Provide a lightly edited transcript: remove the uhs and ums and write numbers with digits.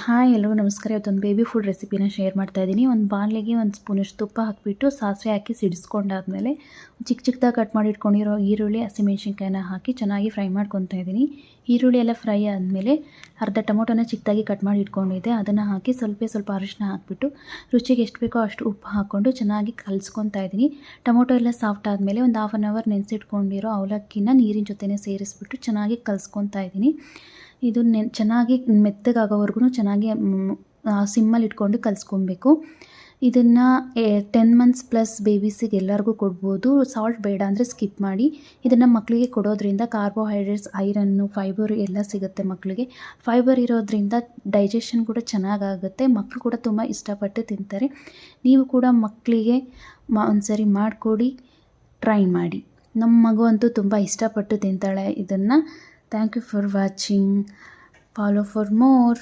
Hi ಎಲ್ಲರಿಗೂ ನಮಸ್ಕಾರ. ಇವತ್ತೊಂದು ಬೇಬಿ ಫುಡ್ ರೆಸಿಪಿನ ಶೇರ್ ಮಾಡ್ತಾ ಇದ್ದೀನಿ. ಒಂದು ಬಾಣಲೆಗೆ ಒಂದು ಸ್ಪೂನಷ್ಟು ತುಪ್ಪ ಹಾಕಿಬಿಟ್ಟು ಸಾಸಿವೆ ಹಾಕಿ ಸಿಡಿಸ್ಕೊಂಡಾದ್ಮೇಲೆ ಚಿಕ್ಕದಾಗಿ ಕಟ್ ಮಾಡಿ ಇಟ್ಕೊಂಡಿರೋ ಈರುಳ್ಳಿ, ಹಸಿಮೆಣ್ಸಿನ್ಕಾಯಿನ ಹಾಕಿ ಚೆನ್ನಾಗಿ ಫ್ರೈ ಮಾಡ್ಕೊತಾ ಇದ್ದೀನಿ. ಈರುಳ್ಳಿ ಎಲ್ಲ ಫ್ರೈ ಆದಮೇಲೆ ಅರ್ಧ ಟೊಮೊಟೊನ ಚಿಕ್ಕದಾಗಿ ಕಟ್ ಮಾಡಿ ಇಟ್ಕೊಂಡಿದ್ದೆ, ಅದನ್ನು ಹಾಕಿ ಸ್ವಲ್ಪ ಅರಿಶಿನ ಹಾಕಿಬಿಟ್ಟು ರುಚಿಗೆ ಎಷ್ಟು ಬೇಕೋ ಅಷ್ಟು ಉಪ್ಪು ಹಾಕ್ಕೊಂಡು ಚೆನ್ನಾಗಿ ಕಲಿಸ್ಕೊತಾ ಇದ್ದೀನಿ. ಟೊಮೊಟೊ ಎಲ್ಲ ಸಾಫ್ಟ್ ಆದಮೇಲೆ ಒಂದು ಹಾಫ್ ಆನ್ ಅವರ್ ನೆನೆಸಿಟ್ಕೊಂಡಿರೋ ಅವಲಕ್ಕಿನ ನೀರಿನ ಜೊತೆನೇ ಸೇರಿಸ್ಬಿಟ್ಟು ಚೆನ್ನಾಗಿ ಕಲಿಸ್ಕೊತಾ ಇದ್ದೀನಿ. ಇದು ಚೆನ್ನಾಗಿ ಮೆತ್ತಗಾಗೋವರೆಗೂ ಚೆನ್ನಾಗಿ ಸಿಮ್ಮಲ್ಲಿ ಇಟ್ಕೊಂಡು ಕಲಿಸ್ಕೊಬೇಕು. ಇದನ್ನು 10 ಮಂತ್ಸ್ ಪ್ಲಸ್ ಬೇಬೀಸಿಗೆ ಎಲ್ಲರಿಗೂ ಕೊಡ್ಬೋದು. ಸಾಲ್ಟ್ ಬೇಡ ಅಂದರೆ ಸ್ಕಿಪ್ ಮಾಡಿ. ಇದನ್ನು ಮಕ್ಕಳಿಗೆ ಕೊಡೋದ್ರಿಂದ ಕಾರ್ಬೋಹೈಡ್ರೇಟ್ಸ್, ಐರನ್ನು, ಫೈಬರ್ ಎಲ್ಲ ಸಿಗುತ್ತೆ. ಮಕ್ಕಳಿಗೆ ಫೈಬರ್ ಇರೋದ್ರಿಂದ ಡೈಜೆಷನ್ ಕೂಡ ಚೆನ್ನಾಗಾಗುತ್ತೆ. ಮಕ್ಕಳು ಕೂಡ ತುಂಬ ಇಷ್ಟಪಟ್ಟು ತಿಂತಾರೆ. ನೀವು ಕೂಡ ಮಕ್ಕಳಿಗೆ ಒಂದ್ಸರಿ ಮಾಡಿಕೊಡಿ, ಟ್ರೈ ಮಾಡಿ. ನಮ್ಮ ಮಗು ಅಂತೂ ತುಂಬ ಇಷ್ಟಪಟ್ಟು ತಿಂತಾಳೆ ಇದನ್ನು. Thank you for watching. Follow for more.